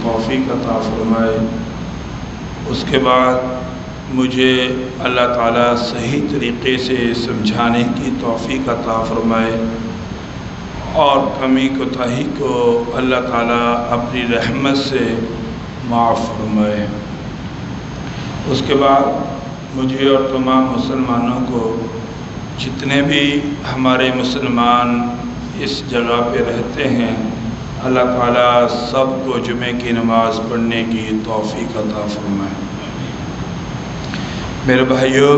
توفیق عطا فرمائے۔ اس کے بعد مجھے اللہ تعالیٰ صحیح طریقے سے سمجھانے کی توفیق عطا فرمائے اور کمی کوتاہی کو اللہ تعالیٰ اپنی رحمت سے معاف فرمائے۔ اس کے بعد مجھے اور تمام مسلمانوں کو، جتنے بھی ہمارے مسلمان اس جگہ پہ رہتے ہیں، اللہ تعالیٰ سب کو جمعے کی نماز پڑھنے کی توفیق عطا فرمائے۔ میرے بھائیوں،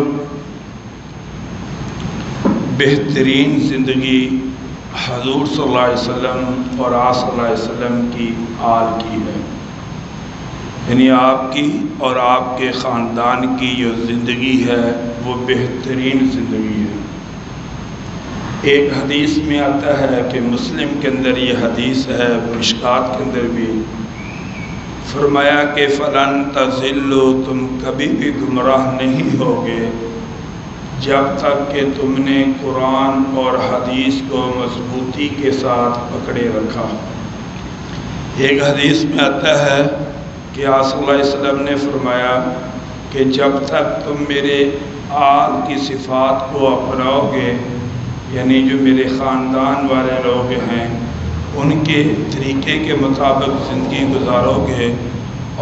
بہترین زندگی حضور صلی اللہ علیہ وسلم اور آپ صلی اللہ علیہ وسلم کی آل کی ہے، یعنی آپ کی اور آپ کے خاندان کی جو زندگی ہے وہ بہترین زندگی ہے۔ ایک حدیث میں آتا ہے کہ مسلم کے اندر یہ حدیث ہے، مشکات کے اندر بھی فرمایا کہ فلن تضلوا، تم کبھی بھی گمراہ نہیں ہوگے جب تک کہ تم نے قرآن اور حدیث کو مضبوطی کے ساتھ پکڑے رکھا۔ ایک حدیث میں آتا ہے کہ آپ صلی اللہ علیہ وسلم نے فرمایا کہ جب تک تم میرے آل کی صفات کو اپناؤ گے، یعنی جو میرے خاندان والے لوگ ہیں ان کے طریقے کے مطابق زندگی گزارو گے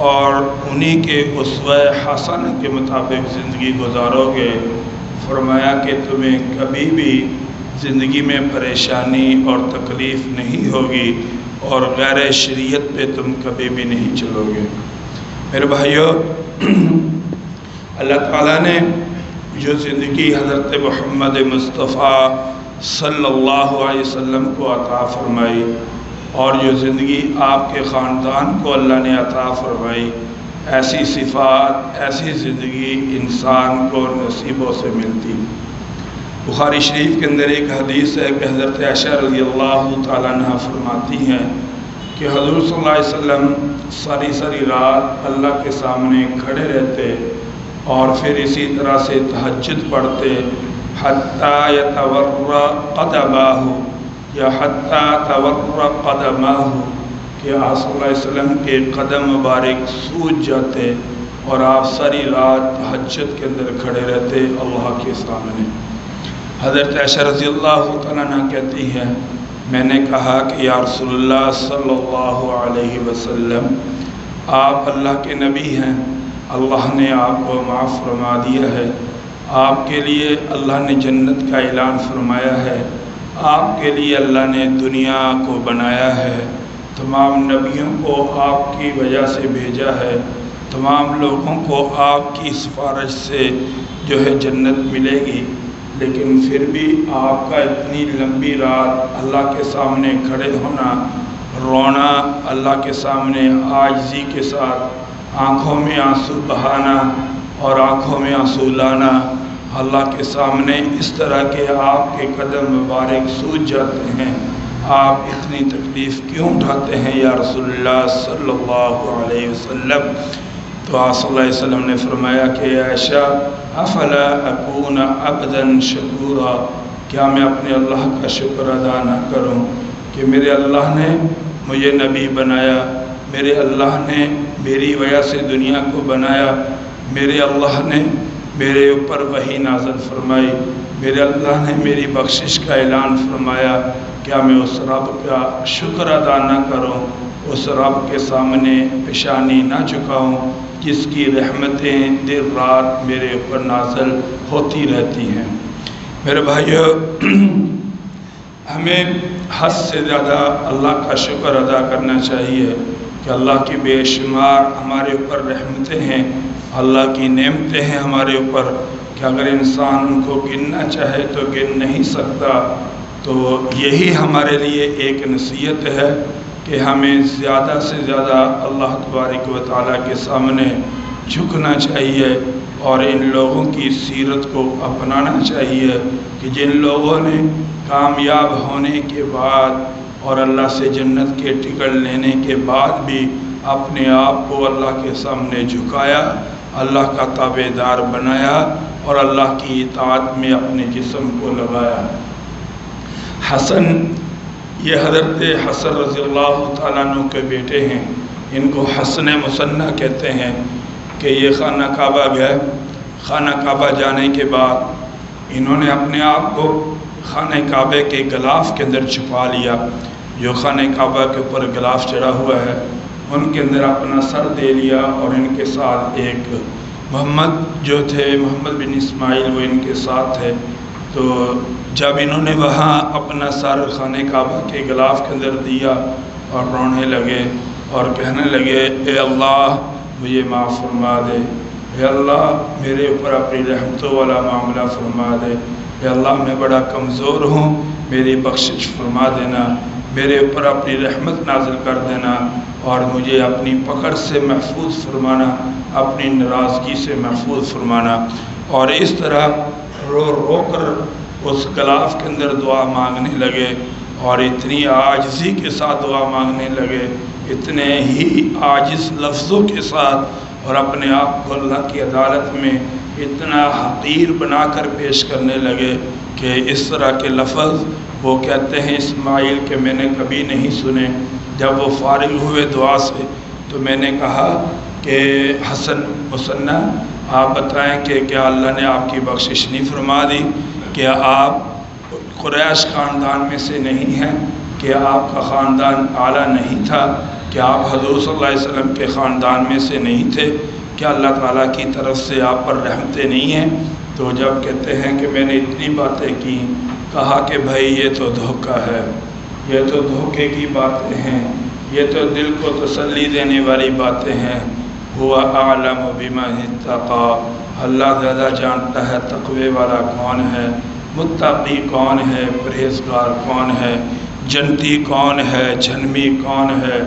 اور انہی کے اسوہ حسن کے مطابق زندگی گزارو گے، فرمایا کہ تمہیں کبھی بھی زندگی میں پریشانی اور تکلیف نہیں ہوگی اور غیر شریعت پہ تم کبھی بھی نہیں چلو گے۔ میرے بھائیوں، اللہ تعالیٰ نے جو زندگی حضرت محمد مصطفیٰ صلی اللہ علیہ وسلم کو عطا فرمائی اور جو زندگی آپ کے خاندان کو اللہ نے عطا فرمائی، ایسی صفات، ایسی زندگی انسان کو نصیبوں سے ملتی۔ بخاری شریف کے اندر ایک حدیث ہے کہ حضرت عائشہ رضی اللہ تعالیٰ عنہ فرماتی ہیں کہ حضور صلی اللہ علیہ وسلم ساری رات اللہ کے سامنے کھڑے رہتے اور پھر اسی طرح سے تہجد پڑھتے حتیٰ یتورق قدماہ یا حتیٰ تورق قدماہ، کہ آپ صلی اللہ علیہ وسلم کے قدم مبارک سوج جاتے اور آپ ساری رات تہجد کے اندر کھڑے رہتے اللہ کے سامنے۔ حضرت عائشہ رضی اللہ تعالیٰ عنہ کہتی ہیں میں نے کہا کہ یا رسول اللہ صلی اللہ علیہ وسلم، آپ اللہ کے نبی ہیں، اللہ نے آپ کو معاف فرما دیا ہے، آپ کے لیے اللہ نے جنت کا اعلان فرمایا ہے، آپ کے لیے اللہ نے دنیا کو بنایا ہے، تمام نبیوں کو آپ کی وجہ سے بھیجا ہے، تمام لوگوں کو آپ کی سفارش سے جو ہے جنت ملے گی، لیکن پھر بھی آپ کا اتنی لمبی رات اللہ کے سامنے کھڑے ہونا، رونا، اللہ کے سامنے عاجزی کے ساتھ آنکھوں میں آنسو بہانا اور آنکھوں میں آنسو لانا، اللہ کے سامنے اس طرح کے آپ کے قدم مبارک سوج جاتے ہیں، آپ اتنی تکلیف کیوں اٹھاتے ہیں یا رسول اللہ صلی اللہ علیہ وسلم؟ تو آپ صلی اللہ علیہ وسلم نے فرمایا کہ عائشہ افلا اکون عبدا شکورا، کیا میں اپنے اللہ کا شکر ادا نہ کروں کہ میرے اللہ نے مجھے نبی بنایا، میرے اللہ نے میری وجہ سے دنیا کو بنایا، میرے اللہ نے میرے اوپر وحی نازل فرمائی، میرے اللہ نے میری بخشش کا اعلان فرمایا، کیا میں اس رب کا شکر ادا نہ کروں، اس رب کے سامنے پیشانی نہ جھکاؤں جس کی رحمتیں دن رات میرے اوپر نازل ہوتی رہتی ہیں۔ میرے بھائیو، ہمیں حد سے زیادہ اللہ کا شکر ادا کرنا چاہیے کہ اللہ کی بے شمار ہمارے اوپر رحمتیں ہیں، اللہ کی نعمتیں ہیں ہمارے اوپر کہ اگر انسان ان کو گننا چاہے تو گن نہیں سکتا۔ تو یہی ہمارے لیے ایک نصیحت ہے کہ ہمیں زیادہ سے زیادہ اللہ تبارک و تعالیٰ کے سامنے جھکنا چاہیے اور ان لوگوں کی سیرت کو اپنانا چاہیے کہ جن لوگوں نے کامیاب ہونے کے بعد اور اللہ سے جنت کے ٹکٹ لینے کے بعد بھی اپنے آپ کو اللہ کے سامنے جھکایا، اللہ کا تابع دار بنایا اور اللہ کی اطاعت میں اپنے جسم کو لگایا۔ حسن، یہ حضرت حسن رضی اللہ تعالیٰ عنہ کے بیٹے ہیں ان کو حسن مثنیٰ کہتے ہیں کہ یہ خانہ کعبہ گئے۔ خانہ کعبہ جانے کے بعد انہوں نے اپنے آپ کو خانہ کعبے کے غلاف کے اندر چھپا لیا۔ جو خانہ کعبہ کے اوپر غلاف چڑھا ہوا ہے ان کے اندر اپنا سر دے لیا، اور ان کے ساتھ ایک محمد جو تھے، محمد بن اسماعیل، وہ ان کے ساتھ تھے۔ تو جب انہوں نے وہاں اپنا سر خانہ کعبہ کے غلاف کے اندر دیا اور رونے لگے اور کہنے لگے، اے اللہ مجھے معاف فرما دے، اے اللہ میرے اوپر اپنی رحمتوں والا معاملہ فرما دے، اے اللہ میں بڑا کمزور ہوں، میری بخشش فرما دینا، میرے اوپر اپنی رحمت نازل کر دینا، اور مجھے اپنی پکڑ سے محفوظ فرمانا، اپنی ناراضگی سے محفوظ فرمانا۔ اور اس طرح رو رو کر اس غلاف کے اندر دعا مانگنے لگے، اور اتنی عاجزی کے ساتھ دعا مانگنے لگے، اتنے ہی عاجز لفظوں کے ساتھ، اور اپنے آپ کو اللہ کی عدالت میں اتنا حقیر بنا کر پیش کرنے لگے کہ اس طرح کے لفظ وہ کہتے ہیں اسماعیل کہ میں نے کبھی نہیں سنے۔ جب وہ فارغ ہوئے دعا سے تو میں نے کہا کہ حسن مثنیٰ آپ بتائیں کہ کیا اللہ نے آپ کی بخشش نہیں فرما دی؟ کیا آپ قریش خاندان میں سے نہیں ہیں؟ کیا آپ کا خاندان اعلیٰ نہیں تھا؟ کیا آپ حضور صلی اللہ علیہ وسلم کے خاندان میں سے نہیں تھے؟ کیا اللہ تعالیٰ کی طرف سے آپ پر رحمتیں نہیں ہیں؟ تو جب کہتے ہیں کہ میں نے اتنی باتیں کی، کہا کہ بھائی یہ تو دھوکہ ہے، یہ تو دھوکے کی باتیں ہیں، یہ تو دل کو تسلی دینے والی باتیں ہیں۔ ہوا اعلم بمن اتقی، اللہ زیادہ جانتا ہے تقوی والا کون ہے، متقی کون ہے، پرہیزگار کون ہے، جنتی کون ہے، جنمی کون ہے۔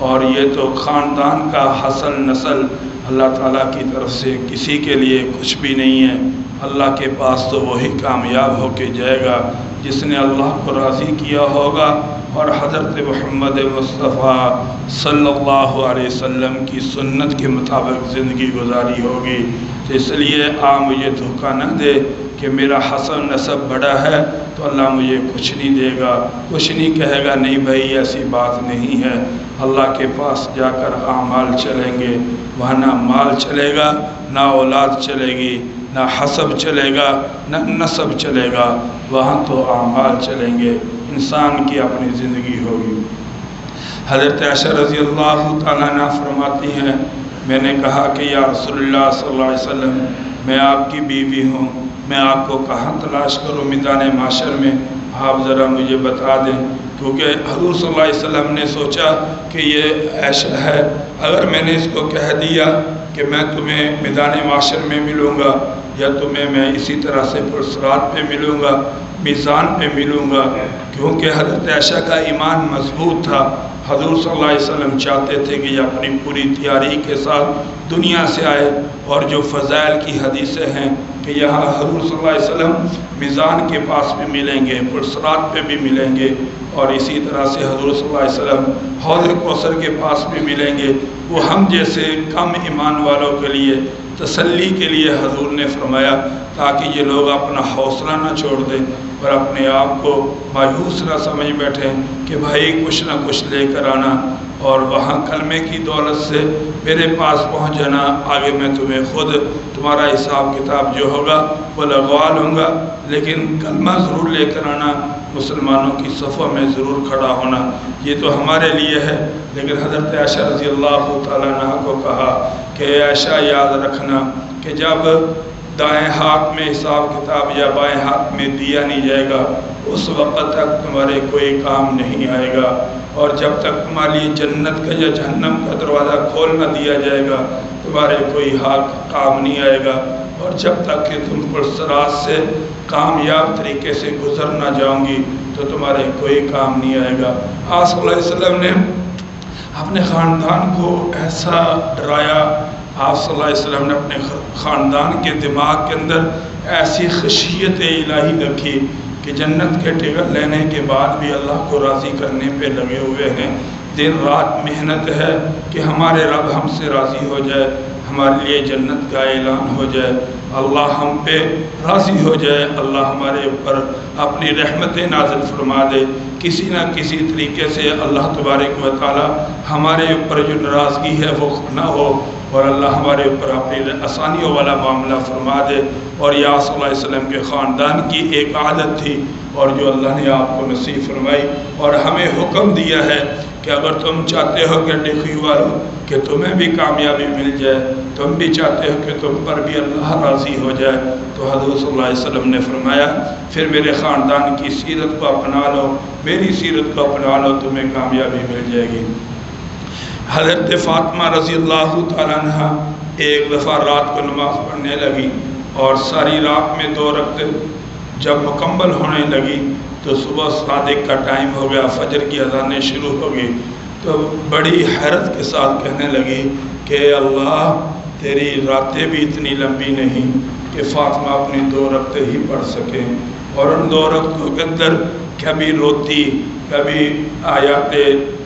اور یہ تو خاندان کا حسن نسل اللہ تعالیٰ کی طرف سے کسی کے لیے کچھ بھی نہیں ہے۔ اللہ کے پاس تو وہی کامیاب ہو کے جائے گا جس نے اللہ کو راضی کیا ہوگا اور حضرت محمد مصطفیٰ صلی اللہ علیہ وسلم کی سنت کے مطابق زندگی گزاری ہوگی۔ تو اس لیے آپ مجھے دھوکہ نہ دے کہ میرا حسن نسب بڑا ہے تو اللہ مجھے کچھ نہیں دے گا، کچھ نہیں کہے گا۔ نہیں بھائی، ایسی بات نہیں ہے۔ اللہ کے پاس جا کر اعمال چلیں گے، وہاں نہ مال چلے گا، نہ اولاد چلے گی، نہ حسب چلے گا، نہ نسب چلے گا، وہاں تو اعمال چلیں گے، انسان کی اپنی زندگی ہوگی۔ حضرت عائشہ رضی اللہ تعالیٰ عنہ فرماتی ہیں، میں نے کہا کہ یا رسول اللہ صلی اللہ علیہ وسلم، میں آپ کی بیوی ہوں، میں آپ کو کہاں تلاش کروں میدان محشر میں؟ آپ ذرا مجھے بتا دیں، کیونکہ حضور صلی اللہ علیہ وسلم نے سوچا کہ یہ عائشہ ہے، اگر میں نے اس کو کہہ دیا کہ میں تمہیں میدان محشر میں ملوں گا، یا تمہیں میں اسی طرح سے پرصراط پہ ملوں گا، میزان پہ ملوں گا، کیونکہ حضرت عائشہ کا ایمان مضبوط تھا۔ حضور صلی اللہ علیہ وسلم چاہتے تھے کہ یہ اپنی پوری تیاری کے ساتھ دنیا سے آئے، اور جو فضائل کی حدیثیں ہیں کہ یہاں حضور صلی اللہ علیہ وسلم میزان کے پاس بھی ملیں گے، پرصراط پہ بھی ملیں گے، اور اسی طرح سے حضور صلی اللہ علیہ وسلم حوض کوثر کے پاس بھی ملیں گے۔ وہ ہم جیسے کم ایمان والوں کے لیے تسلی کے لیے حضور نے فرمایا، تاکہ یہ لوگ اپنا حوصلہ نہ چھوڑ دیں اور اپنے آپ کو مایوس نہ سمجھ بیٹھیں کہ بھائی کچھ نہ کچھ لے کر آنا، اور وہاں کلمے کی دولت سے میرے پاس پہنچ جانا، آگے میں تمہیں خود تمہارا حساب کتاب جو ہوگا وہ لگوا لوں گا، لیکن کلمہ ضرور لے کر آنا، مسلمانوں کی صفوں میں ضرور کھڑا ہونا۔ یہ تو ہمارے لیے ہے، لیکن حضرت عائشہ رضی اللہ تعالیٰ عنہ کو کہا کہ عائشہ یاد رکھنا کہ جب دائیں ہاتھ میں حساب کتاب یا بائیں ہاتھ میں دیا نہیں جائے گا، اس وقت تک تمہارے کوئی کام نہیں آئے گا، اور جب تک تمہاری جنت کا یا جہنم کا دروازہ کھول نہ دیا جائے گا، تمہارے کوئی حق کام نہیں آئے گا، اور جب تک کہ تم پرصراط سے کامیاب طریقے سے گزر نہ جاؤں گی تو تمہارے کوئی کام نہیں آئے گا۔ آپ صلی اللہ علیہ وسلم نے اپنے خاندان کو ایسا ڈرایا، آپ صلی اللہ علیہ وسلم نے اپنے خاندان کے دماغ کے اندر ایسی خشیت الہی رکھی کہ جنت کے ٹکٹ لینے کے بعد بھی اللہ کو راضی کرنے پہ لگے ہوئے ہیں۔ دن رات محنت ہے کہ ہمارے رب ہم سے راضی ہو جائے، ہمارے لیے جنت کا اعلان ہو جائے۔ اللہ ہم پہ راضی ہو جائے، اللہ ہمارے اوپر اپنی رحمتیں نازل فرما دے، کسی نہ کسی طریقے سے اللہ تبارک و تعالی ہمارے اوپر جو ناراضگی ہے وہ نہ ہو، اور اللہ ہمارے اوپر اپنی آسانیوں والا معاملہ فرما دے۔ اور یا صلی اللہ علیہ وسلم کے خاندان کی ایک عادت تھی اور جو اللہ نے آپ کو نصیب فرمائی اور ہمیں حکم دیا ہے کہ اگر تم چاہتے ہو کہ ڈیکھی والوں کہ تمہیں بھی کامیابی مل جائے، تم بھی چاہتے ہو کہ تم پر بھی اللہ راضی ہو جائے، تو حضور صلی اللہ علیہ وسلم نے فرمایا پھر میرے خاندان کی سیرت کو اپنا لو، میری سیرت کو اپنا لو، تمہیں کامیابی مل جائے گی۔ حضرت فاطمہ رضی اللہ تعالیٰ عنہ ایک دفعہ رات کو نماز پڑھنے لگی اور ساری رات میں 2 رکعت جب مکمل ہونے لگی تو صبح صادق کا ٹائم ہو گیا، فجر کی اذانیں شروع ہو گئی، تو بڑی حیرت کے ساتھ کہنے لگی کہ اللہ تیری راتیں بھی اتنی لمبی نہیں کہ فاطمہ اپنی 2 رکعتیں ہی پڑھ سکیں، اور ان 2 رکعتوں کے اندر کبھی روتی، کبھی آیات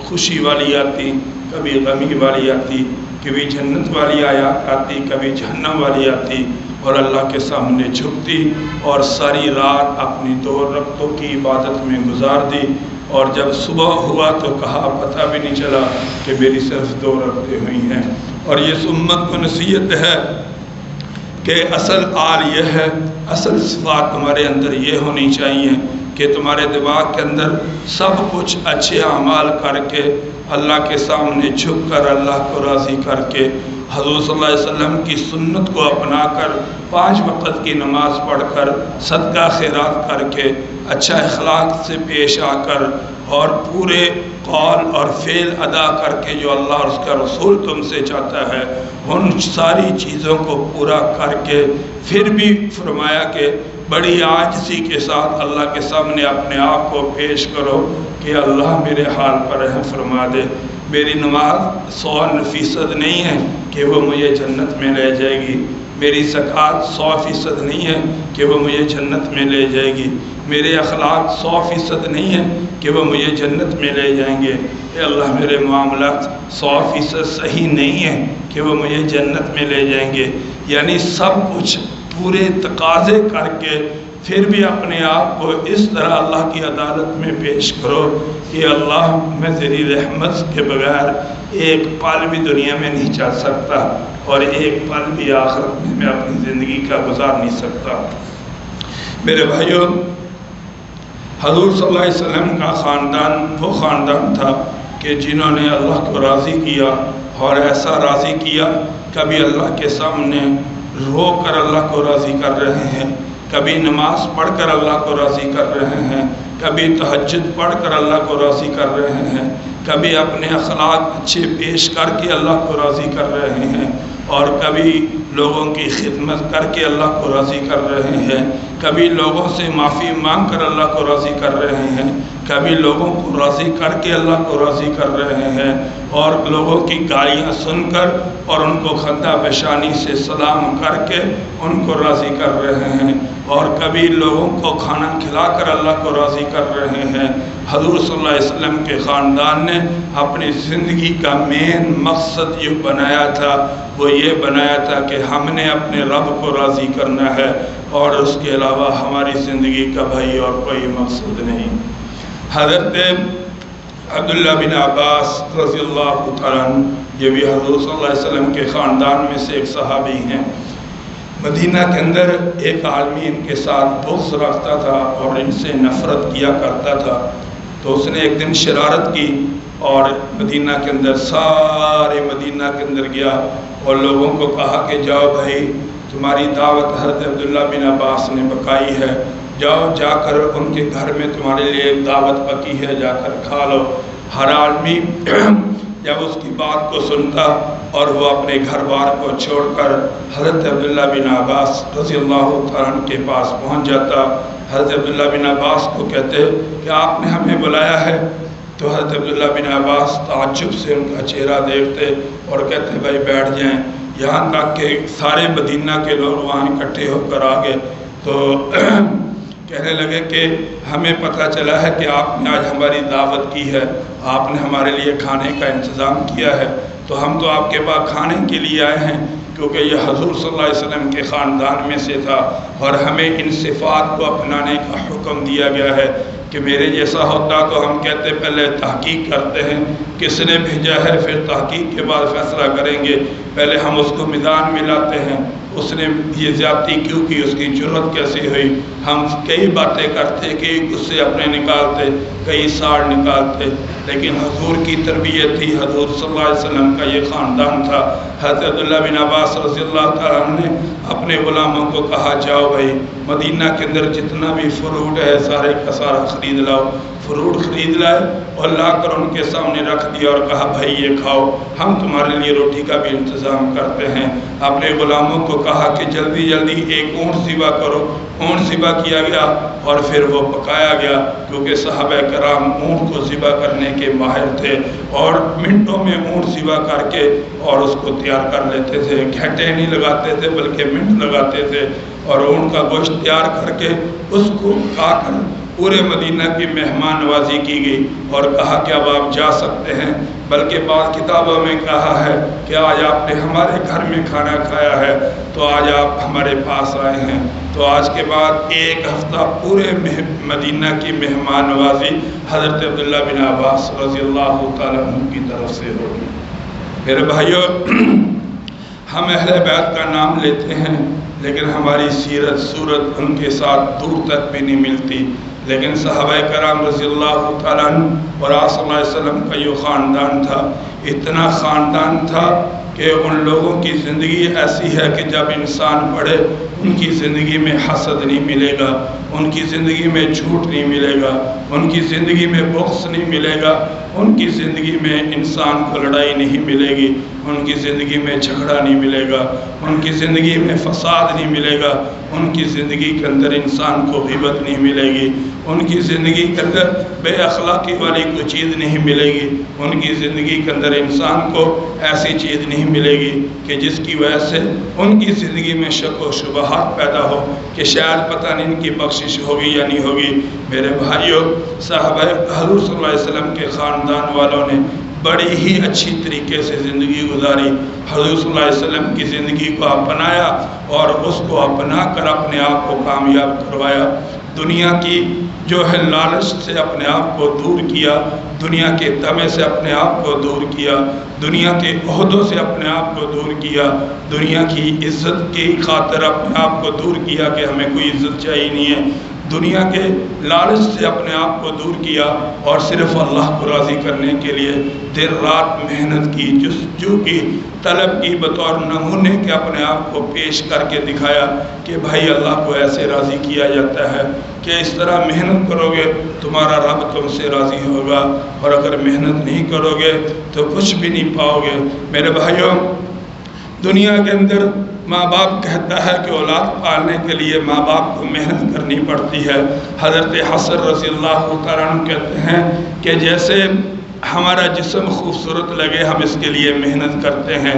خوشی والی آتی، کبھی غمی والی آتی، کبھی جنت والی آیات آتی، کبھی جہنم والی آتی، اور اللہ کے سامنے جھکتی اور ساری رات اپنی 2 رکعتوں کی عبادت میں گزار دی، اور جب صبح ہوا تو کہا پتہ بھی نہیں چلا کہ میری صرف 2 رکعتیں ہوئی ہیں۔ اور یہ امت کو نصیحت ہے کہ اصل آل یہ ہے، اصل صفات تمہارے اندر یہ ہونی چاہیے کہ تمہارے دماغ کے اندر سب کچھ اچھے اعمال کر کے اللہ کے سامنے جھک کر اللہ کو راضی کر کے حضور صلی اللہ علیہ وسلم کی سنت کو اپنا کر 5 وقت کی نماز پڑھ کر صدقہ خیرات کر کے اچھا اخلاق سے پیش آ کر اور پورے قول اور فعل ادا کر کے جو اللہ اور اس کا رسول تم سے چاہتا ہے ان ساری چیزوں کو پورا کر کے پھر بھی فرمایا کہ بڑی عاجزی کے ساتھ اللہ کے سامنے اپنے آپ کو پیش کرو کہ اللہ میرے حال پر رحم فرما دے۔ میری نماز 100% نہیں ہے کہ وہ مجھے جنت میں لے جائے گی، میری زکوٰۃ 100% نہیں ہے کہ وہ مجھے جنت میں لے جائے گی، میرے اخلاق 100% نہیں ہے کہ وہ مجھے جنت میں لے جائیں گے، اے اللہ میرے معاملات 100% صحیح نہیں ہیں کہ وہ مجھے جنت میں لے جائیں گے۔ یعنی سب کچھ پورے تقاضے کر کے پھر بھی اپنے آپ کو اس طرح اللہ کی عدالت میں پیش کرو کہ اللہ میں تیری رحمت کے بغیر ایک پل بھی دنیا میں نہیں چل سکتا اور ایک پل بھی آخرت میں اپنی زندگی کا گزار نہیں سکتا۔ میرے بھائیوں، حضور صلی اللہ علیہ وسلم کا خاندان وہ خاندان تھا کہ جنہوں نے اللہ کو راضی کیا، اور ایسا راضی کیا کبھی اللہ کے سامنے رو کر اللہ کو راضی کر رہے ہیں، کبھی نماز پڑھ کر اللہ کو راضی کر رہے ہیں، کبھی تہجد پڑھ کر اللہ کو راضی کر رہے ہیں، کبھی اپنے اخلاق اچھے پیش کر کے اللہ کو راضی کر رہے ہیں، اور کبھی لوگوں کی خدمت کر کے اللہ کو راضی کر رہے ہیں، کبھی لوگوں سے معافی مانگ کر اللہ کو راضی کر رہے ہیں، کبھی لوگوں کو راضی کر کے اللہ کو راضی کر رہے ہیں، اور لوگوں کی گالیاں سن کر اور ان کو خندہ پیشانی سے سلام کر کے ان کو راضی کر رہے ہیں، اور کبھی لوگوں کو کھانا کھلا کر اللہ کو راضی کر رہے ہیں۔ حضور صلی اللہ علیہ وسلم کے خاندان نے اپنی زندگی کا مین مقصد یہ بنایا تھا، وہ یہ بنایا تھا کہ ہم نے اپنے رب کو راضی کرنا ہے اور اس کے علاوہ ہماری زندگی کا بھائی اور کوئی مقصد نہیں۔ حضرت عبداللہ بن عباس رضی اللہ تعالیٰ عنہ، یہ بھی حضور صلی اللہ علیہ وسلم کے خاندان میں سے ایک صحابی ہیں۔ مدینہ کے اندر ایک آدمی ان کے ساتھ بغض رکھتا تھا اور ان سے نفرت کیا کرتا تھا، تو اس نے ایک دن شرارت کی اور مدینہ کے اندر سارے مدینہ کے اندر گیا اور لوگوں کو کہا کہ جاؤ بھائی، تمہاری دعوت حضرت عبداللہ بن عباس نے پکائی ہے، جاؤ جا کر ان کے گھر میں تمہارے لیے ایک دعوت پکی ہے، جا کر کھا لو۔ ہر آدمی جب اس کی بات کو سنتا اور وہ اپنے گھر بار کو چھوڑ کر حضرت عبداللہ بن عباس رضی اللہ تعالیٰ عنہ کے پاس پہنچ جاتا۔ حضرت عبداللہ بن عباس کو کہتے کہ آپ نے ہمیں بلایا ہے، تو حضرت عبداللہ بن عباس تعجب سے ان کا چہرہ دیکھتے اور کہتے بھائی بیٹھ جائیں، یہاں تک کہ سارے مدینہ کے لوگ وہاں اکٹھے ہو کر آگے تو کہنے لگے کہ ہمیں پتہ چلا ہے کہ آپ نے آج ہماری دعوت کی ہے، آپ نے ہمارے لیے کھانے کا انتظام کیا ہے، تو ہم تو آپ کے پاس کھانے کے لیے آئے ہیں، کیونکہ یہ حضور صلی اللہ علیہ وسلم کے خاندان میں سے تھا، اور ہمیں ان صفات کو اپنانے کا حکم دیا گیا ہے کہ میرے جیسا ہوتا تو ہم کہتے پہلے تحقیق کرتے ہیں کس نے بھیجا ہے، پھر تحقیق کے بعد فیصلہ کریں گے، پہلے ہم اس کو میدان میں لاتے ہیں، اس نے یہ زیادتی کیوں کی، اس کی جرت کیسی ہوئی، ہم کئی باتیں کرتے، کئی غصے اپنے نکالتے، کئی ساڑ نکالتے، لیکن حضور کی تربیت تھی، حضور صلی اللہ علیہ وسلم کا یہ خاندان تھا۔ حضرت عبداللہ بن عباس رضی اللہ تعالیٰ عنہ نے اپنے غلاموں کو کہا جاؤ بھائی مدینہ کے اندر جتنا بھی فروٹ ہے سارے کا سارا خرید لاؤ، فروٹ خرید لائے اور لا کر ان کے سامنے رکھ دیا اور کہا بھائی یہ کھاؤ، ہم تمہارے لیے روٹی کا بھی انتظام کرتے ہیں۔ اپنے غلاموں کو کہا کہ جلدی جلدی ایک اونٹ ذبح کرو، اونٹ ذبح کیا گیا اور پھر وہ پکایا گیا، کیونکہ صحابہ کرام اونٹ کو ذبح کرنے کے ماہر تھے اور منٹوں میں اونٹ ذبح کر کے اور اس کو تیار کر لیتے تھے، گھنٹے نہیں لگاتے تھے بلکہ منٹ لگاتے تھے، اور اونٹ کا گوشت تیار کر کے اس کو کھا کر پورے مدینہ کی مہمان نوازی کی گئی اور کہا کہ اب آپ جا سکتے ہیں، بلکہ بعض کتابوں میں کہا ہے کہ آج آپ نے ہمارے گھر میں کھانا کھایا ہے تو آج آپ ہمارے پاس آئے ہیں۔ تو آج کے بعد ایک ہفتہ پورے مدینہ کی مہمان نوازی حضرت عبداللہ بن عباس رضی اللہ تعالیٰ عنہ کی طرف سے ہوگی۔ میرے بھائیو، ہم اہل بیت کا نام لیتے ہیں لیکن ہماری سیرت صورت ان کے ساتھ دور تک بھی نہیں ملتی، لیکن صحابہ کرام رضی اللہ تعالیٰ عنہ اور آپ صلی اللہ علیہ وسلم کا یہ خاندان تھا، اتنا خاندان تھا کہ ان لوگوں کی زندگی ایسی ہے کہ جب انسان پڑھے ان کی زندگی میں حسد نہیں ملے گا، ان کی زندگی میں جھوٹ نہیں ملے گا، ان کی زندگی میں بغض نہیں ملے گا، ان کی زندگی میں انسان کو لڑائی نہیں ملے گی، ان کی زندگی میں جھگڑا نہیں ملے گا، ان کی زندگی میں فساد نہیں ملے گا، ان کی زندگی کے اندر انسان کو غیبت نہیں ملے گی، ان کی زندگی کے اندر بے اخلاقی والی کوئی چیز نہیں ملے گی، ان کی زندگی کے اندر انسان کو ایسی چیز نہیں ملے گی کہ جس کی وجہ سے ان کی زندگی میں شک و شبہات پیدا ہو کہ شاید پتہ نہیں ان کی بخشش ہوگی یا نہیں ہوگی۔ میرے بھائیوں، صحابہ حضور صلی اللہ علیہ وسلم کے خاندان والوں نے بڑی ہی اچھی طریقے سے زندگی گزاری، حضور صلی اللہ علیہ وسلم کی زندگی کو اپنایا اور اس کو اپنا کر اپنے آپ کو کامیاب کروایا، دنیا کی جو ہے لالچ سے اپنے آپ کو دور کیا، دنیا کے طمع سے اپنے آپ کو دور کیا، دنیا کے عہدوں سے اپنے آپ کو دور کیا، دنیا کی عزت کی خاطر اپنے آپ کو دور کیا کہ ہمیں کوئی عزت چاہیے نہیں ہے، دنیا کے لالچ سے اپنے آپ کو دور کیا اور صرف اللہ کو راضی کرنے کے لیے دن رات محنت کی، جستجو کی، طلب کی، بطور نمونے کے اپنے آپ کو پیش کر کے دکھایا کہ بھائی اللہ کو ایسے راضی کیا جاتا ہے کہ اس طرح محنت کرو گے تمہارا رب تم سے راضی ہوگا، اور اگر محنت نہیں کرو گے تو کچھ بھی نہیں پاؤ گے۔ میرے بھائیوں، دنیا کے اندر ماں باپ کہتا ہے کہ اولاد پالنے کے لیے ماں باپ کو محنت کرنی پڑتی ہے۔ حضرت حسن رضی اللہ تعالیٰ عنہ کہتے ہیں کہ جیسے ہمارا جسم خوبصورت لگے ہم اس کے لیے محنت کرتے ہیں،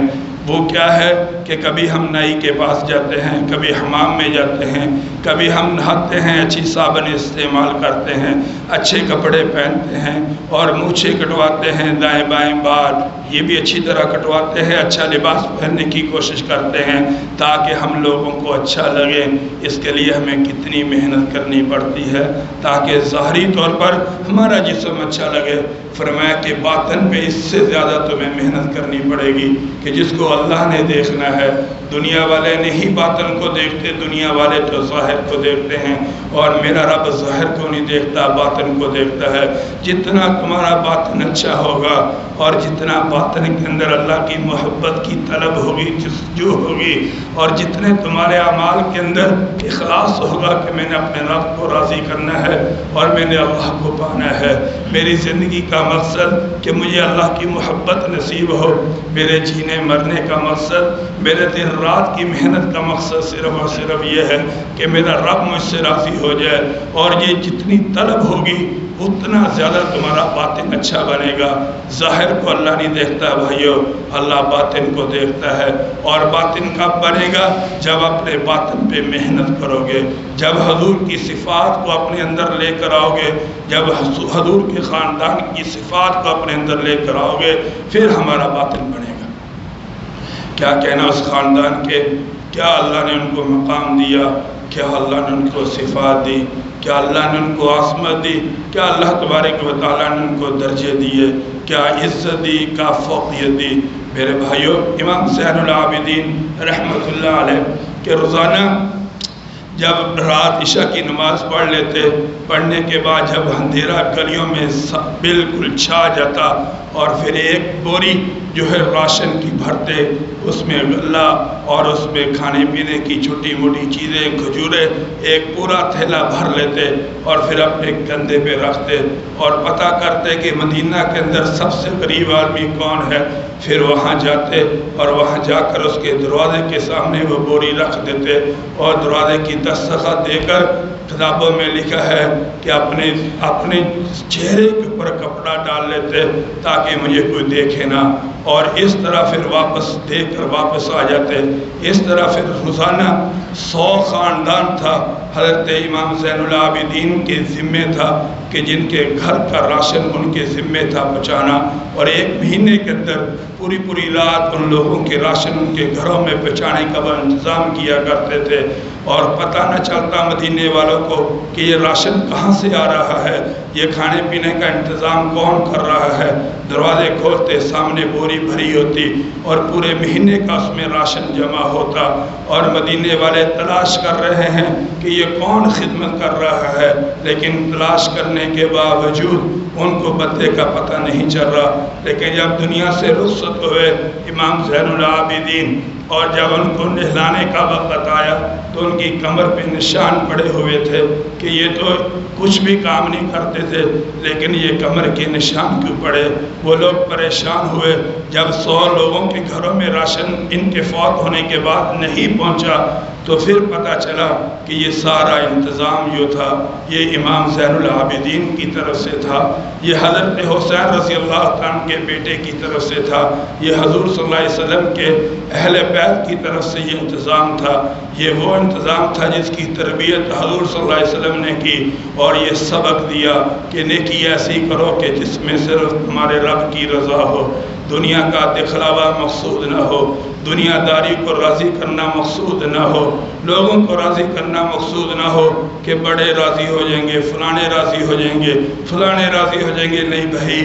وہ کیا ہے کہ کبھی ہم نائی کے پاس جاتے ہیں، کبھی حمام میں جاتے ہیں، کبھی ہم نہاتے ہیں، اچھی صابن استعمال کرتے ہیں، اچھے کپڑے پہنتے ہیں اور مونچھیں کٹواتے ہیں، دائیں بائیں بال یہ بھی اچھی طرح کٹواتے ہیں، اچھا لباس پہننے کی کوشش کرتے ہیں تاکہ ہم لوگوں کو اچھا لگے۔ اس کے لیے ہمیں کتنی محنت کرنی پڑتی ہے تاکہ ظاہری طور پر ہمارا جسم اچھا لگے۔ فرمایا کہ باطن پہ اس سے زیادہ تمہیں محنت کرنی پڑے گی کہ جس کو اللہ نے دیکھنا ہے۔ دنیا والے نہیں باطن کو دیکھتے، دنیا والے تو ظاہر کو دیکھتے ہیں، اور میرا رب ظاہر کو نہیں دیکھتا، باطن کو دیکھتا ہے۔ جتنا تمہارا باطن اچھا ہوگا اور جتنا باطن کے اندر اللہ کی محبت کی طلب ہوگی، جستجو ہوگی، اور جتنے تمہارے اعمال کے اندر اخلاص ہوگا کہ میں نے اپنے رب کو راضی کرنا ہے اور میں نے اللہ کو پانا ہے، میری زندگی کا مقصد کہ مجھے اللہ کی محبت نصیب ہو، میرے جینے مرنے کا مقصد، میرے دن رات کی محنت کا مقصد صرف اور صرف یہ ہے کہ میرا رب مجھ سے راضی ہو جائے، اور یہ جتنی طلب ہوگی اتنا زیادہ تمہارا باطن اچھا بنے گا۔ ظاہر کو اللہ نہیں دیکھتا بھائیو، اللہ باطن کو دیکھتا ہے، اور باطن کب بنے گا؟ جب اپنے باطن پہ محنت کرو گے، جب حضور کی صفات کو اپنے اندر لے کر آؤ گے، جب حضور کے خاندان کی صفات کو اپنے اندر لے کر آؤ گے، پھر ہمارا باطن بنے گا۔ کیا کہنا اس خاندان کے، کیا اللہ نے ان کو مقام دیا، کیا اللہ نے ان کو صفات دی، کیا اللہ نے ان کو عظمت دی، کیا اللہ تبارک و تعالیٰ نے ان کو درجے دیے، کیا عزت دی، کیا فوقیت دی۔ میرے بھائیوں، امام زین العابدین رحمۃ اللہ علیہ کہ روزانہ جب رات عشاء کی نماز پڑھ لیتے، پڑھنے کے بعد جب اندھیرا گلیوں میں بالکل چھا جاتا اور پھر ایک بوری جو ہے راشن کی بھرتے، اس میں غلہ اور اس میں کھانے پینے کی چھوٹی موٹی چیزیں، کھجوریں، ایک پورا تھیلا بھر لیتے اور پھر اپنے کندھے پہ رکھتے اور پتہ کرتے کہ مدینہ کے اندر سب سے غریب آدمی کون ہے، پھر وہاں جاتے اور وہاں جا کر اس کے دروازے کے سامنے وہ بوری رکھ دیتے اور دروازے کی دستخط دے کر کتابوں میں لکھا ہے کہ اپنے چہرے کے اوپر کپڑا ڈال لیتے تاکہ مجھے کوئی دیکھے نہ، اور اس طرح پھر واپس دے کر واپس آ جاتے۔ اس طرح پھر روزانہ 100 خاندان تھا حضرت امام زین العابدین کے ذمے تھا کہ جن کے گھر کا راشن ان کے ذمے تھا پہنچانا، اور ایک مہینے کے اندر پوری رات ان لوگوں کے راشن ان کے گھروں میں پہنچانے کا وہ انتظام کیا کرتے تھے، اور پتہ نہ چلتا مدینے والوں کو کہ یہ راشن کہاں سے آ رہا ہے، یہ کھانے پینے کا انتظام کون کر رہا ہے۔ دروازے کھولتے، سامنے بوری بھری ہوتی اور پورے مہینے کا اس میں راشن جمع ہوتا، اور مدینے والے تلاش کر رہے ہیں کہ یہ کون خدمت کر رہا ہے، لیکن تلاش کرنے کے باوجود ان کو بندے کا پتہ نہیں چل رہا۔ لیکن جب دنیا سے رخصت ہوئے امام زین العابدین اور جب ان کو نہلانے کا وقت آیا تو ان کی کمر پہ نشان پڑے ہوئے تھے کہ یہ تو کچھ بھی کام نہیں کرتے تھے، لیکن یہ کمر کے نشان کیوں پڑے۔ وہ لوگ پریشان ہوئے۔ جب 100 لوگوں کے گھروں میں راشن ان کے فوت ہونے کے بعد نہیں پہنچا تو پھر پتہ چلا کہ یہ سارا انتظام جو تھا یہ امام زین العابدین کی طرف سے تھا، یہ حضرت حسین رضی اللہ عنہ کے بیٹے کی طرف سے تھا، یہ حضور صلی اللہ علیہ وسلم کے اہل بیت کی طرف سے یہ انتظام تھا۔ یہ وہ انتظام تھا جس کی تربیت حضور صلی اللہ علیہ وسلم نے کی اور یہ سبق دیا کہ نیکی ایسی کرو کہ جس میں صرف ہمارے رب کی رضا ہو، دنیا کا دکھلاوا مقصود نہ ہو، دنیا داری کو راضی کرنا مقصود نہ ہو، لوگوں کو راضی کرنا مقصود نہ ہو کہ بڑے راضی ہو جائیں گے، فلانے راضی ہو جائیں گے، فلانے راضی ہو جائیں گے۔ نہیں بھائی،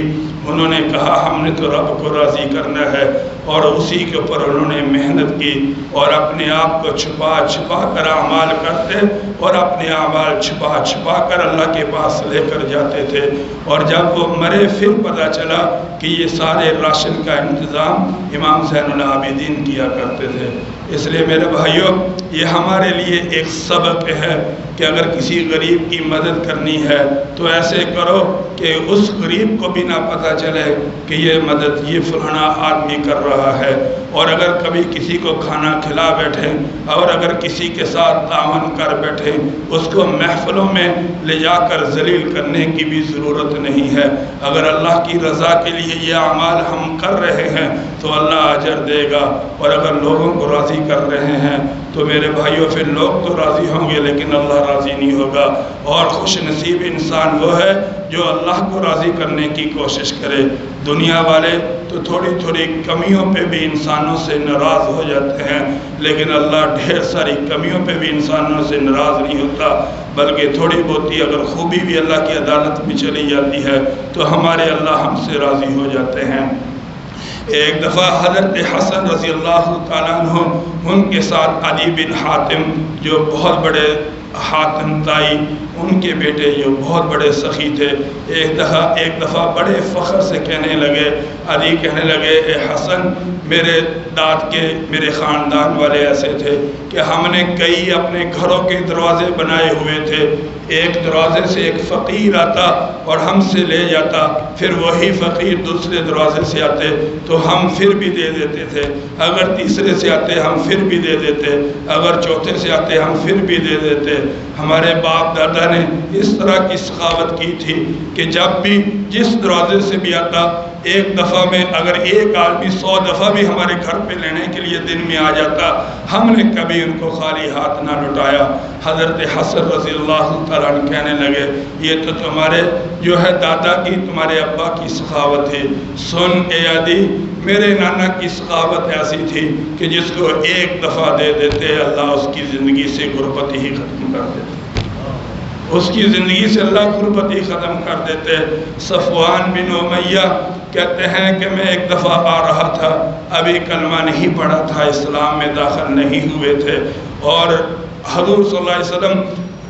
انہوں نے کہا ہم نے تو رب کو راضی کرنا ہے، اور اسی کے اوپر انہوں نے محنت کی اور اپنے آپ کو چھپا کر اعمال کرتے اور اپنے اعمال چھپا کر اللہ کے پاس لے کر جاتے تھے، اور جب وہ مرے پھر پتہ چلا کہ یہ سارے راشن کا انتظام امام زین العابدین کیا کرتے تھے۔ اس لیے میرے بھائیوں، یہ ہمارے لیے ایک سبق ہے کہ اگر کسی غریب کی مدد کرنی ہے تو ایسے کرو کہ اس غریب کو بھی نہ پتہ چلے کہ یہ مدد یہ فلانا آدمی کر رہا ہے، اور اگر کبھی کسی کو کھانا کھلا بیٹھیں اور اگر کسی کے ساتھ تعاون کر بیٹھیں، اس کو محفلوں میں لے جا کر ذلیل کرنے کی بھی ضرورت نہیں ہے۔ اگر اللہ کی رضا کے لیے یہ اعمال ہم کر رہے ہیں تو اللہ اجر دے گا، اور اگر لوگوں کو راضی کر رہے ہیں تو میرے بھائیوں پھر لوگ تو راضی ہوں گے لیکن اللہ راضی نہیں ہوگا۔ اور خوش نصیب انسان وہ ہے جو اللہ کو راضی کرنے کی کوشش کرے۔ دنیا والے تو تھوڑی کمیوں پہ بھی انسانوں سے ناراض ہو جاتے ہیں، لیکن اللہ ڈھیر ساری کمیوں پہ بھی انسانوں سے ناراض نہیں ہوتا، بلکہ تھوڑی بہتی اگر خوبی بھی اللہ کی عدالت میں چلی جاتی ہے تو ہمارے اللہ ہم سے راضی ہو جاتے ہیں۔ ایک دفعہ حضرت حسن رضی اللہ تعالیٰ عنہ، ان کے ساتھ علی بن حاتم جو بہت بڑے حاتم تائی ان کے بیٹے جو بہت بڑے سخی تھے، ایک دفعہ بڑے فخر سے کہنے لگے، علی کہنے لگے اے حسن، میرے داد کے میرے خاندان والے ایسے تھے کہ ہم نے کئی اپنے گھروں کے دروازے بنائے ہوئے تھے، ایک دروازے سے ایک فقیر آتا اور ہم سے لے جاتا، پھر وہی فقیر دوسرے دروازے سے آتے تو ہم پھر بھی دے دیتے تھے، اگر تیسرے سے آتے ہم پھر بھی دے دیتے، اگر چوتھے سے آتے ہم پھر بھی دے دیتے۔ ہمارے باپ دادا نے اس طرح کی سخاوت کی تھی کہ جب بھی جس دروازے سے بھی آتا ایک دفعہ میں اگر ایک آدمی 100 دفعہ بھی ہمارے گھر پہ لینے کے لیے دن میں آ جاتا، ہم نے کبھی ان کو خالی ہاتھ نہ لٹایا۔ حضرت حسن رضی اللہ تعالیٰ عنہ کہنے لگے یہ تو تمہارے جو ہے دادا کی، تمہارے ابا کی سخاوت ہے۔ سن اے عدی، میرے نانا کی سخاوت ایسی تھی کہ جس کو ایک دفعہ دے دیتے اللہ اس کی زندگی سے غربت ہی ختم کر دیتے، اس کی زندگی سے اللہ غربت ہی ختم کر دیتے۔ صفوان بن امیہ کہتے ہیں کہ میں ایک دفعہ آ رہا تھا، ابھی کلمہ نہیں پڑھا تھا، اسلام میں داخل نہیں ہوئے تھے، اور حضور صلی اللہ علیہ وسلم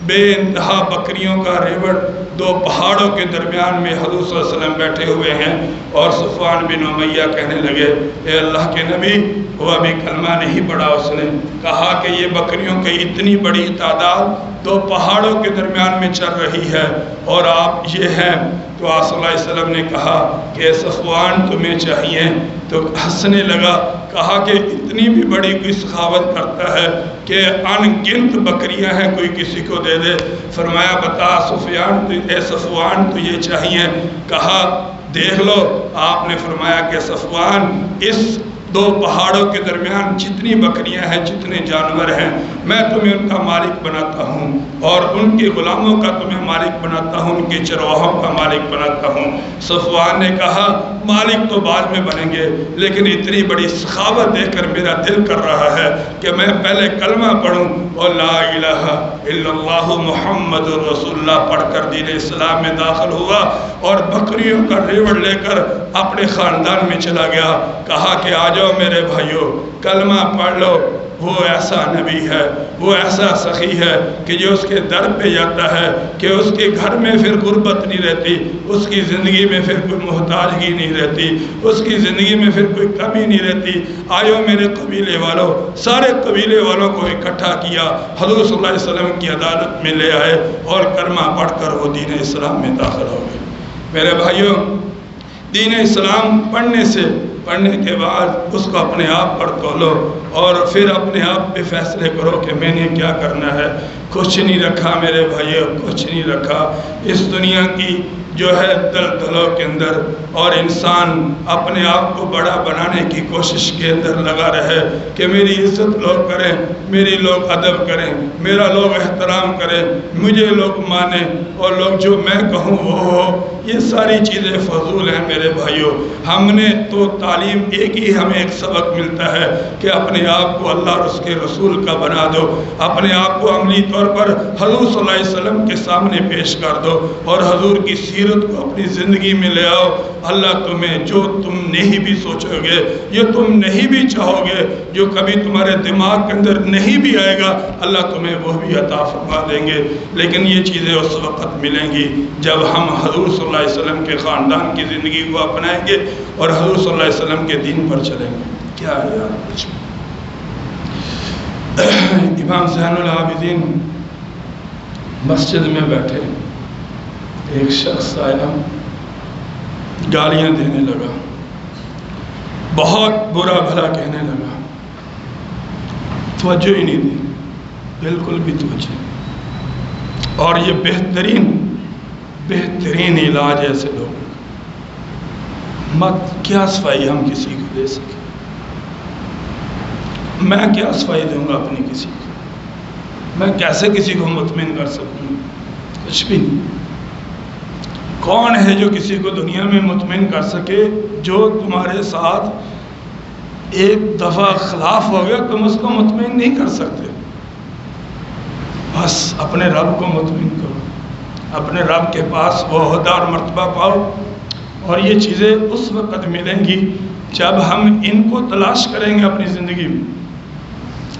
بے انتہا بکریوں کا ریوڑ 2 پہاڑوں کے درمیان میں حضور صلی اللہ علیہ وسلم بیٹھے ہوئے ہیں، اور صفوان بن امیہ کہنے لگے اے اللہ کے نبی، وہ ابھی کلمہ نہیں پڑھا، اس نے کہا کہ یہ بکریوں کی اتنی بڑی تعداد 2 پہاڑوں کے درمیان میں چل رہی ہے اور آپ یہ ہیں۔ تو آپ صلی اللہ علیہ وسلم نے کہا کہ صفوان تمہیں چاہیے، تو ہنسنے لگا، کہا کہ اتنی بھی بڑی کوئی سخاوت کرتا ہے کہ ان گنت بکریاں ہیں کوئی کسی کو دے دے۔ فرمایا بتا صفوان تو یہ چاہیے؟ کہا دیکھ لو۔ آپ نے فرمایا کہ صفوان، اس 2 پہاڑوں کے درمیان جتنی بکریاں ہیں، جتنے جانور ہیں، میں تمہیں ان کا مالک بناتا ہوں، اور ان کے غلاموں کا تمہیں مالک بناتا ہوں، ان کے چرواہوں کا مالک بناتا ہوں۔ صفوان نے کہا مالک تو بعد میں بنیں گے، لیکن اتنی بڑی سخاوت دیکھ کر میرا دل کر رہا ہے کہ میں پہلے کلمہ پڑھوں اور لا الہ الا اللہ محمد رسول اللہ پڑھ کر دین اسلام میں داخل ہوا، اور بکریوں کا ریوڑ لے کر اپنے خاندان میں چلا گیا۔ کہا کہ آ جاؤ میرے بھائیو، کلمہ پڑھ لو۔ وہ ایسا نبی ہے، وہ ایسا سخی ہے کہ جو اس کے در پہ جاتا ہے کہ اس کے گھر میں پھر غربت نہیں رہتی، اس کی زندگی میں پھر کوئی محتاجگی نہیں رہتی، اس کی زندگی میں پھر کوئی کمی نہیں رہتی۔ آئیو میرے قبیلے والوں، سارے قبیلے والوں کو اکٹھا کیا، حضور صلی اللہ علیہ وسلم کی عدالت میں لے آئے، اور کلمہ پڑھ کر وہ دین اسلام میں داخل ہو گئے۔ میرے بھائیوں، دین اسلام پڑھنے کے بعد اس کو اپنے آپ پر تولو، اور پھر اپنے آپ پہ فیصلے کرو کہ میں نے کیا کرنا ہے۔ کچھ نہیں رکھا میرے بھائیو، کچھ نہیں رکھا اس دنیا کی جو ہے دلدلوں کے اندر، اور انسان اپنے آپ کو بڑا بنانے کی کوشش کے اندر لگا رہے کہ میری عزت لوگ کریں، میری لوگ ادب کریں، میرا لوگ احترام کریں، مجھے لوگ مانیں، اور لوگ جو میں کہوں وہ ہو۔ یہ ساری چیزیں فضول ہیں میرے بھائیوں۔ ہم نے تو تعلیم ہمیں ایک سبق ملتا ہے کہ اپنے آپ کو اللہ اور اس کے رسول کا بنا دو، اپنے آپ کو عملی طور پر حضور صلی اللہ علیہ وسلم کے سامنے پیش کر دو، اور حضور کی سیرت کو اپنی زندگی میں لے آؤ۔ اللہ تمہیں جو تم نہیں بھی سوچو گے، یہ تم نہیں بھی چاہو گے، جو کبھی تمہارے دماغ کے اندر نہیں بھی آئے گا، اللہ تمہیں وہ بھی عطا فرما دیں گے۔ لیکن یہ چیزیں اس وقت ملیں گی جب ہم حضور صلی اللہ علیہ وسلم کے خاندان کی زندگی کو اپنائیں گے اور حضور صلی اللہ علیہ وسلم کے دین پر چلیں گے۔ کیا ہے یار کچھ امام زین العابدین مسجد میں بیٹھے، ایک شخص آیا، گالیاں دینے لگا، بہت برا بھلا کہنے لگا، توجہ ہی نہیں دی، بالکل بھی توجہ نہیں۔ اور یہ بہترین علاج ایسے لوگ مت کیا صفائی ہم کسی کو دے سکیں، میں کیا صفائی دوں گا اپنی کسی کو، میں کیسے کسی کو مطمئن کر سکوں، کچھ بھی نہیں۔ کون ہے جو کسی کو دنیا میں مطمئن کر سکے؟ جو تمہارے ساتھ ایک دفعہ خلاف ہو گیا تم اس کو مطمئن نہیں کر سکتے۔ بس اپنے رب کو مطمئن کرو، اپنے رب کے پاس وہ عہدہ اور مرتبہ پاؤ، اور یہ چیزیں اس وقت ملیں گی جب ہم ان کو تلاش کریں گے اپنی زندگی میں۔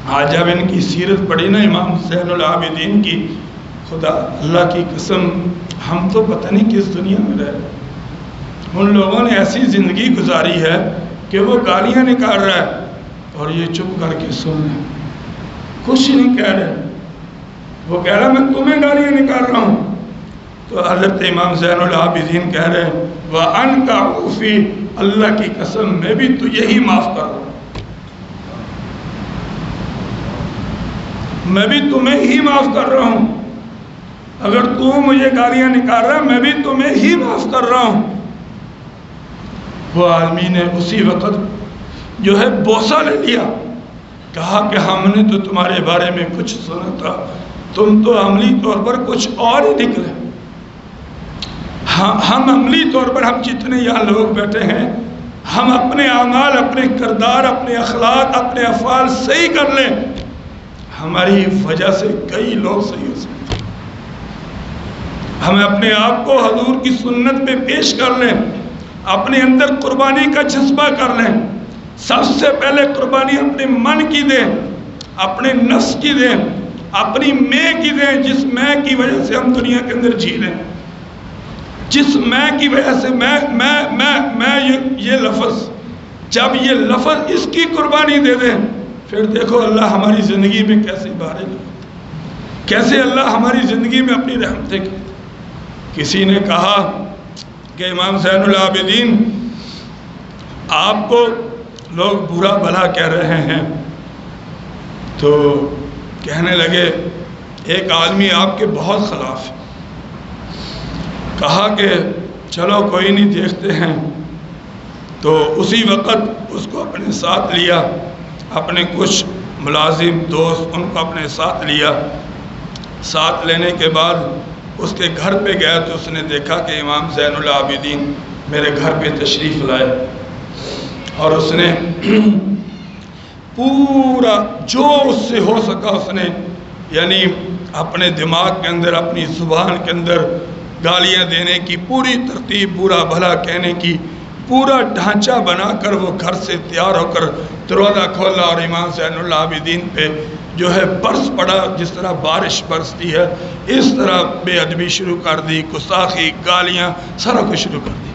آج جب ان کی سیرت پڑھی نا امام زین العابدین کی، خدا اللہ کی قسم ہم تو پتہ نہیں کس دنیا میں رہے۔ ان لوگوں نے ایسی زندگی گزاری ہے کہ وہ گالیاں نکال رہا ہے اور یہ چپ کر کے سن رہے، کچھ نہیں کہہ رہے۔ وہ کہہ رہا میں تمہیں گالیاں نکال رہا ہوں، تو حضرت امام زین العابدین کہہ رہے ہیں وَأَنْتَ عُوفِي، اللہ کی قسم میں بھی تو یہی معاف کر رہا ہوں، میں بھی تمہیں ہی معاف کر رہا ہوں۔ اگر تو مجھے گالیاں نکال رہا ہے میں بھی تمہیں ہی معاف کر رہا ہوں۔ وہ آدمی نے اسی وقت جو ہے بوسہ لے لیا، کہا کہ ہم نے تو تمہارے بارے میں کچھ سنا تھا، تم تو عملی طور پر کچھ اور ہی نکلے۔ ہم عملی طور پر، ہم جتنے یہاں لوگ بیٹھے ہیں، ہم اپنے اعمال، اپنے کردار، اپنے اخلاق، اپنے افعال صحیح کر لیں، ہماری وجہ سے کئی لوگ صحیح ہو سکتے ہیں۔ ہمیں اپنے آپ کو حضور کی سنت پہ پیش کر لیں، اپنے اندر قربانی کا جذبہ کر لیں۔ سب سے پہلے قربانی اپنے من کی دیں، اپنے نفس کی دیں، اپنی میں کی دیں، جس میں کی وجہ سے ہم دنیا کے اندر جی لیں، جس میں کی وجہ سے میں یہ لفظ، جب یہ لفظ اس کی قربانی دے دیں، پھر دیکھو اللہ ہماری زندگی میں کیسے بارے لگتا، کیسے اللہ ہماری زندگی میں اپنی رحمتیں کرتا۔ کسی نے کہا کہ امام زین العابدین آپ کو لوگ برا بھلا کہہ رہے ہیں، تو کہنے لگے ایک آدمی آپ کے بہت خلاف ہے۔ کہا کہ چلو کوئی نہیں، دیکھتے ہیں۔ تو اسی وقت اس کو اپنے ساتھ لیا، اپنے کچھ ملازم دوست ان کو اپنے ساتھ لیا۔ ساتھ لینے کے بعد اس کے گھر پہ گیا تو اس نے دیکھا کہ امام زین العابدین میرے گھر پہ تشریف لائے، اور اس نے پورا جو اس سے ہو سکا اس نے، یعنی اپنے دماغ کے اندر، اپنی زبان کے اندر گالیاں دینے کی پوری ترتیب، برا بھلا کہنے کی پورا ڈھانچہ بنا کر وہ گھر سے تیار ہو کر دروازہ کھولا، اور امام زین العابدین پہ جو ہے برس پڑا، جس طرح بارش برستی ہے، اس طرح بے ادبی شروع کر دی، گستاخی، گالیاں، سارا کچھ شروع کر دی۔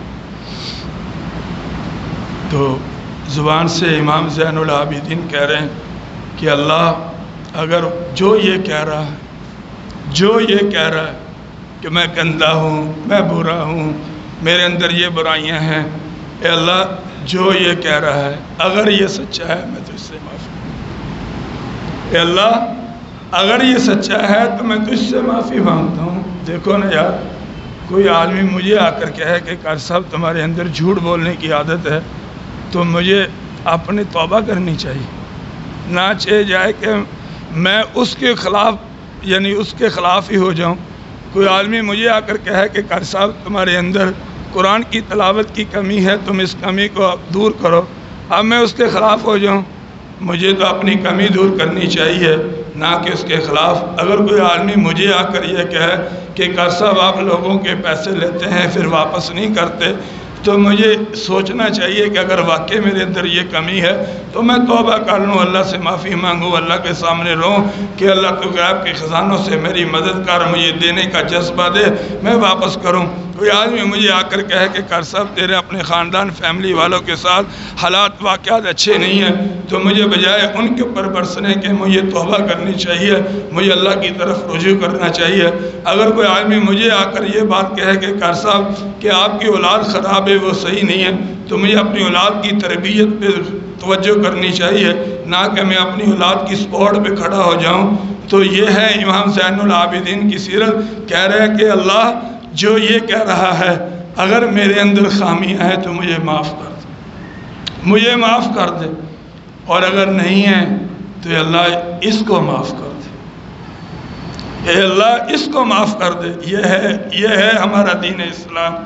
تو زبان سے امام زین العابدین کہہ رہے ہیں کہ اللہ اگر جو یہ کہہ رہا ہے کہ میں گندا ہوں، میں برا ہوں، میرے اندر یہ برائیاں ہیں، اے اللہ جو یہ کہہ رہا ہے اگر یہ سچا ہے میں تو اس سے معافی مانگتا ہوں۔ اے اللہ اگر یہ سچا ہے تو میں تو اس سے معافی مانگتا ہوں۔ دیکھو نا یار، کوئی آدمی مجھے آ کر کہے کہ قاری صاحب تمہارے اندر جھوٹ بولنے کی عادت ہے، تو مجھے اپنی توبہ کرنی چاہیے، نہ چاہے جائے کہ میں اس کے خلاف، یعنی اس کے خلاف ہی ہو جاؤں۔ کوئی آدمی مجھے آ کر کہے کہ قاری صاحب تمہارے اندر قرآن کی تلاوت کی کمی ہے، تم اس کمی کو دور کرو، اب میں اس کے خلاف ہو جاؤں۔ مجھے تو اپنی کمی دور کرنی چاہیے، نہ کہ اس کے خلاف۔ اگر کوئی آدمی مجھے آ کر یہ کہے کہ قاری صاحب آپ لوگوں کے پیسے لیتے ہیں پھر واپس نہیں کرتے، تو مجھے سوچنا چاہیے کہ اگر واقعی میرے اندر یہ کمی ہے تو میں توبہ کر لوں، اللہ سے معافی مانگوں، اللہ کے سامنے رہوں کہ اللہ تو غیب کے خزانوں سے میری مدد کر، مجھے دینے کا جذبہ دے، میں واپس کروں۔ کوئی آدمی مجھے آ کر کہے کہ قاری صاحب تیرے اپنے خاندان فیملی والوں کے ساتھ حالات واقعات اچھے نہیں ہیں، تو مجھے بجائے ان کے اوپر برسنے کے مجھے توبہ کرنی چاہیے، مجھے اللہ کی طرف رجوع کرنا چاہیے۔ اگر کوئی آدمی مجھے آ کر یہ بات کہے کہ قاری صاحب کہ آپ کی اولاد خراب ہے، وہ صحیح نہیں ہے، تو مجھے اپنی اولاد کی تربیت پہ توجہ کرنی چاہیے، نہ کہ میں اپنی اولاد کی سپورٹ پہ کھڑا ہو جاؤں۔ تو یہ ہے امام زین العابدین کی سیرت۔ کہہ رہے ہیں کہ اللہ جو یہ کہہ رہا ہے اگر میرے اندر خامیاں ہیں تو مجھے معاف کر دے، مجھے معاف کر دے، اور اگر نہیں ہے تو اے اللہ اس کو معاف کر دے، اے اللہ اس کو معاف کر دے۔ یہ ہے ہمارا دین اسلام۔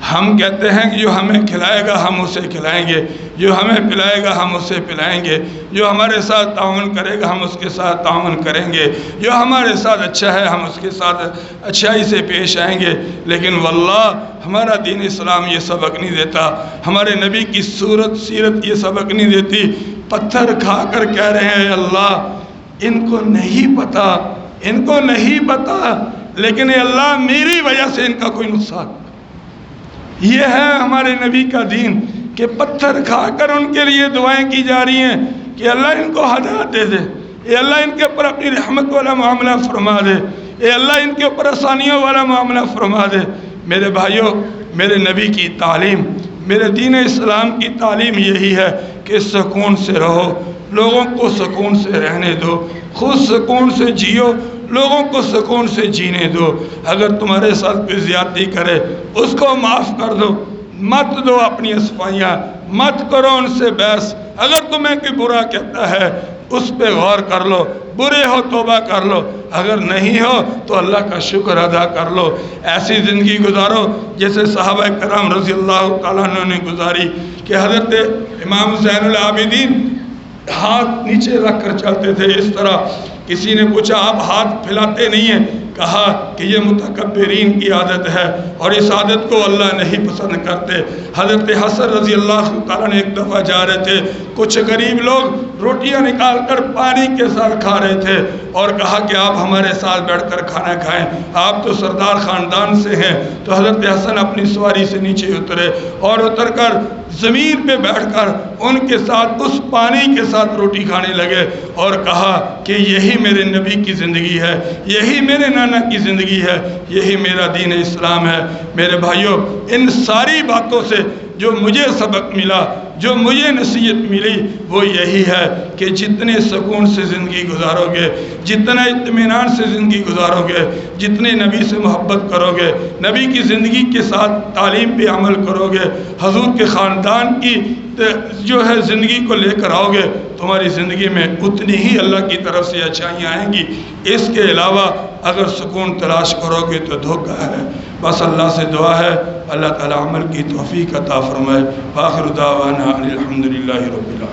ہم کہتے ہیں کہ جو ہمیں کھلائے گا ہم اسے کھلائیں گے، جو ہمیں پلائے گا ہم اسے پلائیں گے، جو ہمارے ساتھ تعاون کرے گا ہم اس کے ساتھ تعاون کریں گے، جو ہمارے ساتھ اچھا ہے ہم اس کے ساتھ اچھائی سے پیش آئیں گے۔ لیکن واللہ ہمارا دین اسلام یہ سبق نہیں دیتا، ہمارے نبی کی سیرت یہ سبق نہیں دیتی۔ پتھر کھا کر کہہ رہے ہیں اللہ ان کو نہیں پتا، ان کو نہیں پتا، لیکن اے اللہ میری وجہ سے ان کا کوئی نقصان۔ یہ ہے ہمارے نبی کا دین کہ پتھر کھا کر ان کے لیے دعائیں کی جا رہی ہیں کہ اللہ ان کو ہدایت دے دے، اے اللہ ان کے اوپر اپنی رحمت والا معاملہ فرما دے، اے اللہ ان کے اوپر آسانیوں والا معاملہ فرما دے۔ میرے بھائیوں، میرے نبی کی تعلیم، میرے دین اسلام کی تعلیم یہی ہے کہ سکون سے رہو، لوگوں کو سکون سے رہنے دو، خود سکون سے جیو، لوگوں کو سکون سے جینے دو۔ اگر تمہارے ساتھ کوئی زیادتی کرے اس کو معاف کر دو، مت دو اپنی صفائیاں، مت کرو ان سے بحث۔ اگر تمہیں کوئی برا کہتا ہے اس پہ غور کر لو، برے ہو توبہ کر لو، اگر نہیں ہو تو اللہ کا شکر ادا کر لو۔ ایسی زندگی گزارو جیسے صحابہ کرام رضی اللہ تعالیٰ عنہ نے گزاری، کہ حضرت امام زین العابدین ہاتھ نیچے رکھ کر چلتے تھے اس طرح۔ کسی نے پوچھا آپ ہاتھ پھیلاتے نہیں ہیں؟ کہا کہ یہ متکبرین کی عادت ہے اور اس عادت کو اللہ نہیں پسند کرتے۔ حضرت حسن رضی اللہ تعالیٰ نے ایک دفعہ جا رہے تھے، کچھ غریب لوگ روٹیاں نکال کر پانی کے ساتھ کھا رہے تھے، اور کہا کہ آپ ہمارے ساتھ بیٹھ کر کھانا کھائیں، آپ تو سردار خاندان سے ہیں۔ تو حضرت حسن اپنی سواری سے نیچے اترے اور اتر کر زمین پہ بیٹھ کر ان کے ساتھ اس پانی کے ساتھ روٹی کھانے لگے، اور کہا کہ یہی میرے نبی کی زندگی ہے، یہی میرے نانا کی زندگی ہے، یہی میرا دین اسلام ہے۔ میرے بھائیوں، ان ساری باتوں سے جو مجھے سبق ملا، جو مجھے نصیحت ملی، وہ یہی ہے کہ جتنے سکون سے زندگی گزارو گے، جتنا اطمینان سے زندگی گزارو گے، جتنے نبی سے محبت کرو گے، نبی کی زندگی کے ساتھ تعلیم پہ عمل کرو گے، حضور کے خاندان کی جو ہے زندگی کو لے کر آؤ گے، تمہاری زندگی میں اتنی ہی اللہ کی طرف سے اچھائیاں آئیں گی۔ اس کے علاوہ اگر سکون تلاش کرو گے تو دھوکہ ہے۔ بس اللہ سے دعا ہے اللہ تعالی عمل کی توفیق عطا فرمائے۔ آخر دعوانا الحمدللہ رب العالمین۔